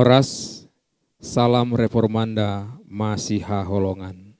Horas, salam reformanda Masiha Holongan.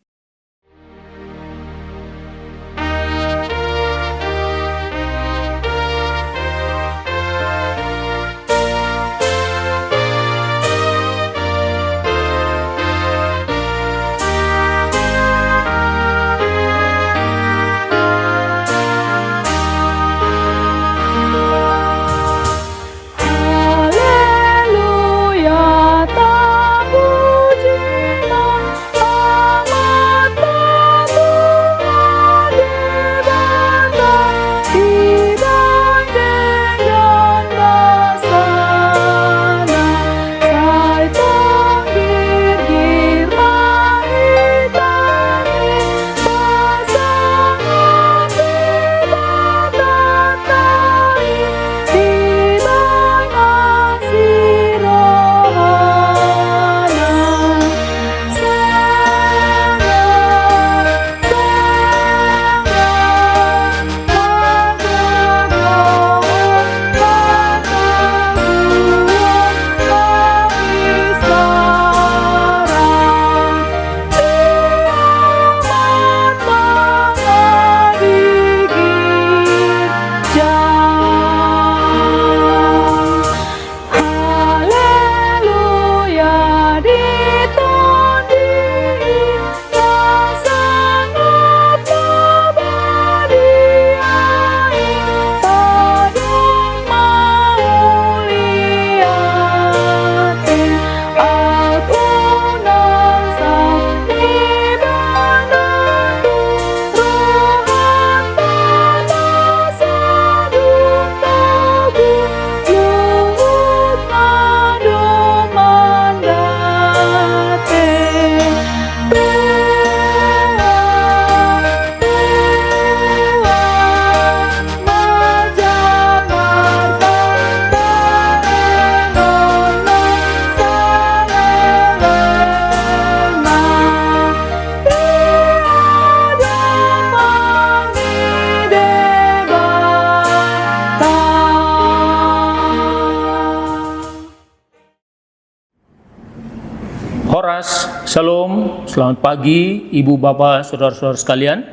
Horas, Shalom, selamat pagi Ibu Bapak Saudara-saudara sekalian.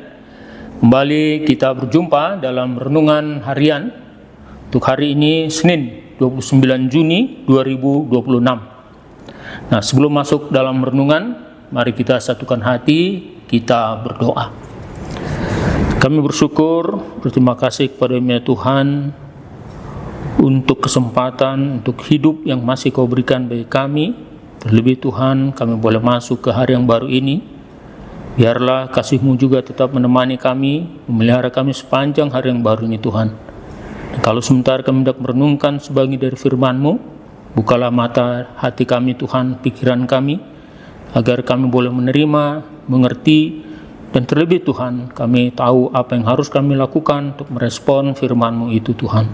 Kembali kita berjumpa dalam renungan harian untuk hari ini Senin 29 Juni 2026. Nah, sebelum masuk dalam renungan, mari kita satukan hati, kita berdoa. Kami bersyukur, berterima kasih kepada Tuhan untuk kesempatan, untuk hidup yang masih Kau berikan bagi kami. Terlebih Tuhan, kami boleh masuk ke hari yang baru ini. Biarlah kasih-Mu juga tetap menemani kami, memelihara kami sepanjang hari yang baru ini Tuhan. Dan kalau sebentar kami hendak merenungkan sebagian dari firman-Mu, bukalah mata hati kami Tuhan, pikiran kami, agar kami boleh menerima, mengerti, dan terlebih Tuhan, kami tahu apa yang harus kami lakukan untuk merespon firman-Mu itu Tuhan.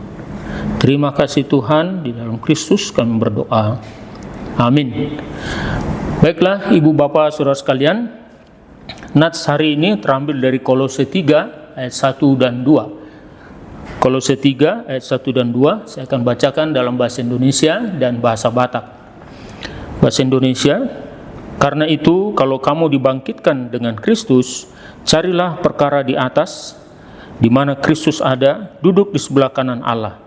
Terima kasih Tuhan, di dalam Kristus kami berdoa. Amin. Baiklah Ibu Bapak Saudara sekalian, nats hari ini terambil dari Kolose 3 ayat 1 dan 2. Kolose 3 ayat 1 dan 2 saya akan bacakan dalam bahasa Indonesia dan bahasa Batak. Bahasa Indonesia, karena itu kalau kamu dibangkitkan dengan Kristus, carilah perkara di atas, di mana Kristus ada, duduk di sebelah kanan Allah.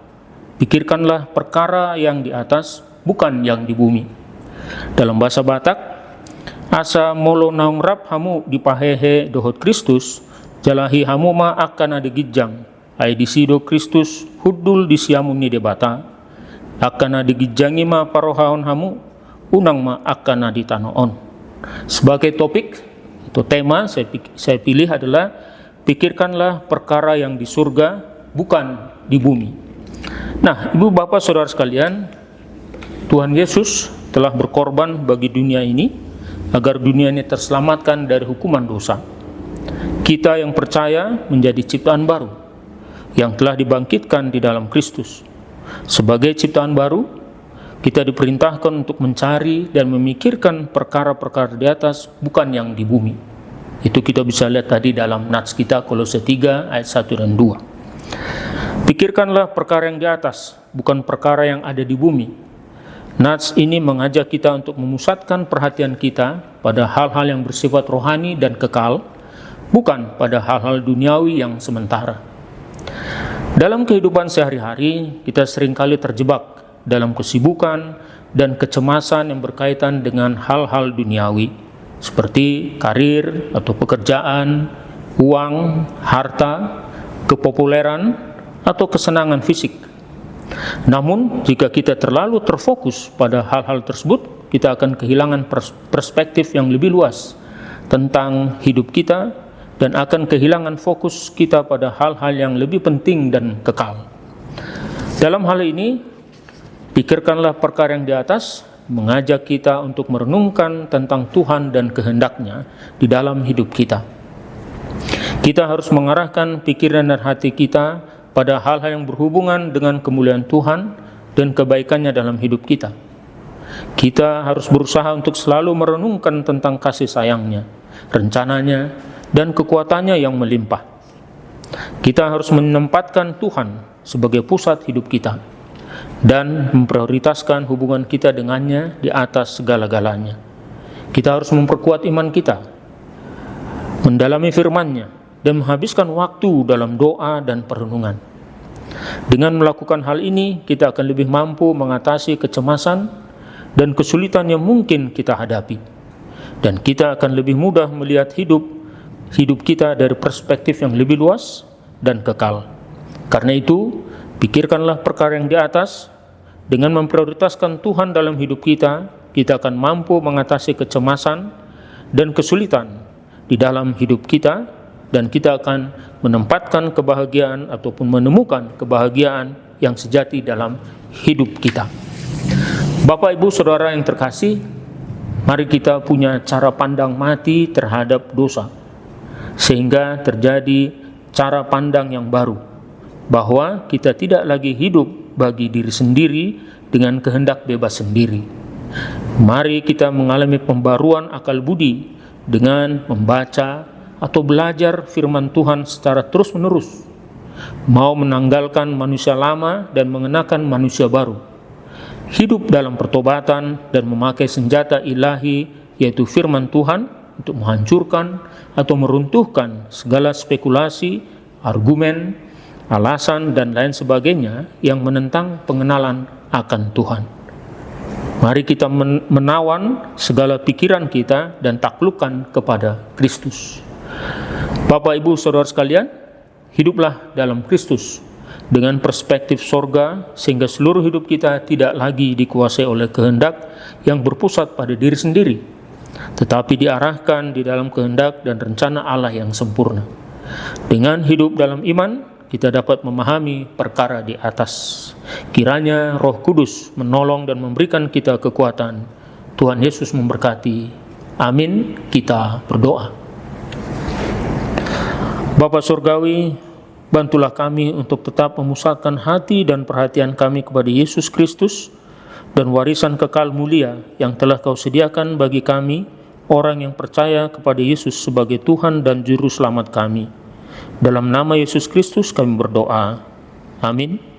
Pikirkanlah perkara yang di atas, bukan yang di bumi. Dalam bahasa Batak, asa molo naung rap hamu dipahehe dohot Kristus, jalahi hamu ma akan ada gijang, ai disido Kristus hudul disiamun ni debata, akan ada gijangi ma parohaon hamu, unang ma akan ada tanoon. Sebagai topik atau tema saya pilih adalah pikirkanlah perkara yang di surga, bukan di bumi. Nah, Ibu Bapak Saudara sekalian, Tuhan Yesus telah berkorban bagi dunia ini agar dunia ini terselamatkan dari hukuman dosa. Kita yang percaya menjadi ciptaan baru yang telah dibangkitkan di dalam Kristus. Sebagai ciptaan baru, kita diperintahkan untuk mencari dan memikirkan perkara-perkara di atas, bukan yang di bumi. Itu kita bisa lihat tadi dalam nats kita Kolose 3 ayat 1 dan 2. Pikirkanlah perkara yang di atas, bukan perkara yang ada di bumi. Nats ini mengajak kita untuk memusatkan perhatian kita pada hal-hal yang bersifat rohani dan kekal, bukan pada hal-hal duniawi yang sementara. Dalam kehidupan sehari-hari, kita seringkali terjebak dalam kesibukan dan kecemasan yang berkaitan dengan hal-hal duniawi, seperti karir atau pekerjaan, uang, harta, kepopuleran, atau kesenangan fisik. Namun, jika kita terlalu terfokus pada hal-hal tersebut, kita akan kehilangan perspektif yang lebih luas tentang hidup kita dan akan kehilangan fokus kita pada hal-hal yang lebih penting dan kekal. Dalam hal ini, pikirkanlah perkara yang di atas, mengajak kita untuk merenungkan tentang Tuhan dan kehendak-Nya di dalam hidup kita. Kita harus mengarahkan pikiran dan hati kita pada hal-hal yang berhubungan dengan kemuliaan Tuhan dan kebaikan-Nya dalam hidup kita. Kita harus berusaha untuk selalu merenungkan tentang kasih sayang-Nya, rencana-Nya, dan kekuatan-Nya yang melimpah. Kita harus menempatkan Tuhan sebagai pusat hidup kita dan memprioritaskan hubungan kita dengannya di atas segala-galanya. Kita harus memperkuat iman kita, mendalami firman-Nya, dan menghabiskan waktu dalam doa dan perenungan. Dengan melakukan hal ini, kita akan lebih mampu mengatasi kecemasan dan kesulitan yang mungkin kita hadapi. Dan kita akan lebih mudah melihat hidup kita dari perspektif yang lebih luas dan kekal. Karena itu, pikirkanlah perkara yang di atas. Dengan memprioritaskan Tuhan dalam hidup kita, kita akan mampu mengatasi kecemasan dan kesulitan di dalam hidup kita, dan kita akan menempatkan kebahagiaan ataupun menemukan kebahagiaan yang sejati dalam hidup kita. Bapak, Ibu, Saudara yang terkasih, mari kita punya cara pandang mati terhadap dosa, sehingga terjadi cara pandang yang baru, bahwa kita tidak lagi hidup bagi diri sendiri dengan kehendak bebas sendiri. Mari kita mengalami pembaruan akal budi dengan membaca atau belajar firman Tuhan secara terus-menerus, mau menanggalkan manusia lama dan mengenakan manusia baru, hidup dalam pertobatan dan memakai senjata ilahi, yaitu firman Tuhan, untuk menghancurkan atau meruntuhkan segala spekulasi, argumen, alasan, dan lain sebagainya yang menentang pengenalan akan Tuhan. Mari kita menawan segala pikiran kita dan taklukkan kepada Kristus. Bapak, Ibu, Saudara sekalian, hiduplah dalam Kristus dengan perspektif sorga, sehingga seluruh hidup kita tidak lagi dikuasai oleh kehendak yang berpusat pada diri sendiri, tetapi diarahkan di dalam kehendak dan rencana Allah yang sempurna. Dengan hidup dalam iman, kita dapat memahami perkara di atas. Kiranya Roh Kudus menolong dan memberikan kita kekuatan. Tuhan Yesus memberkati. Amin. Kita berdoa. Bapa Surgawi, bantulah kami untuk tetap memusatkan hati dan perhatian kami kepada Yesus Kristus dan warisan kekal mulia yang telah Kau sediakan bagi kami, orang yang percaya kepada Yesus sebagai Tuhan dan Juru Selamat kami. Dalam nama Yesus Kristus kami berdoa. Amin.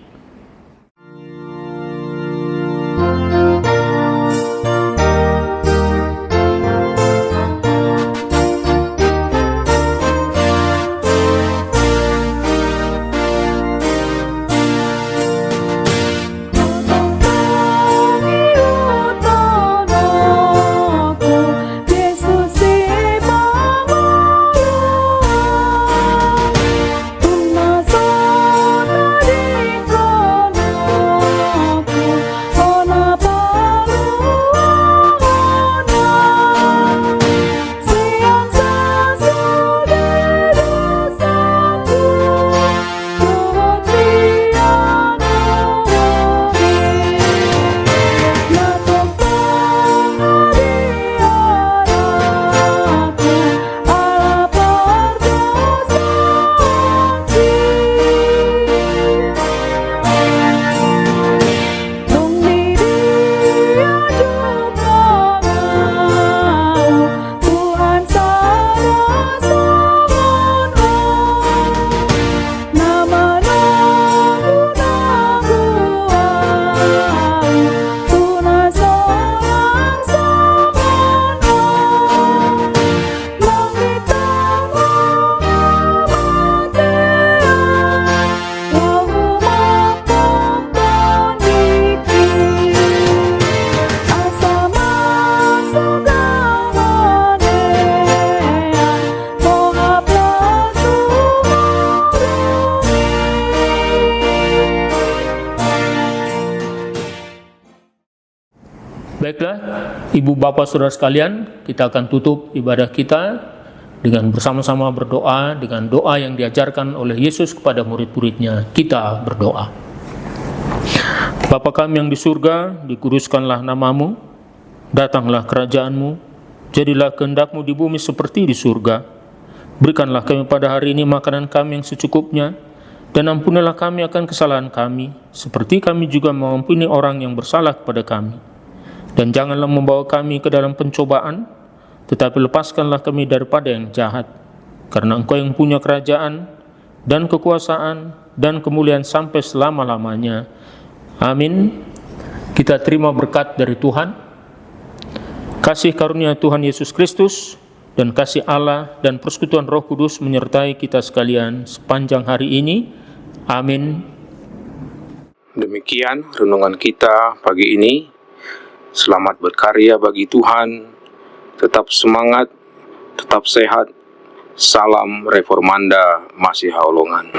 Baiklah, Ibu Bapak Saudara sekalian, kita akan tutup ibadah kita dengan bersama-sama berdoa dengan doa yang diajarkan oleh Yesus kepada murid-muridnya. Kita berdoa. Bapa kami yang di surga, dikuduskanlah namamu, datanglah kerajaanmu, jadilah kehendak-Mu di bumi seperti di surga. Berikanlah kami pada hari ini makanan kami yang secukupnya, dan ampunilah kami akan kesalahan kami, seperti kami juga mengampuni orang yang bersalah kepada kami. Dan janganlah membawa kami ke dalam pencobaan, tetapi lepaskanlah kami daripada yang jahat. Karena Engkau yang punya kerajaan, dan kekuasaan, dan kemuliaan sampai selama-lamanya. Amin. Kita terima berkat dari Tuhan. Kasih karunia Tuhan Yesus Kristus, dan kasih Allah dan persekutuan Roh Kudus menyertai kita sekalian sepanjang hari ini. Amin. Demikian renungan kita pagi ini. Selamat berkarya bagi Tuhan, tetap semangat, tetap sehat. Salam Reformanda Masiha Holongan.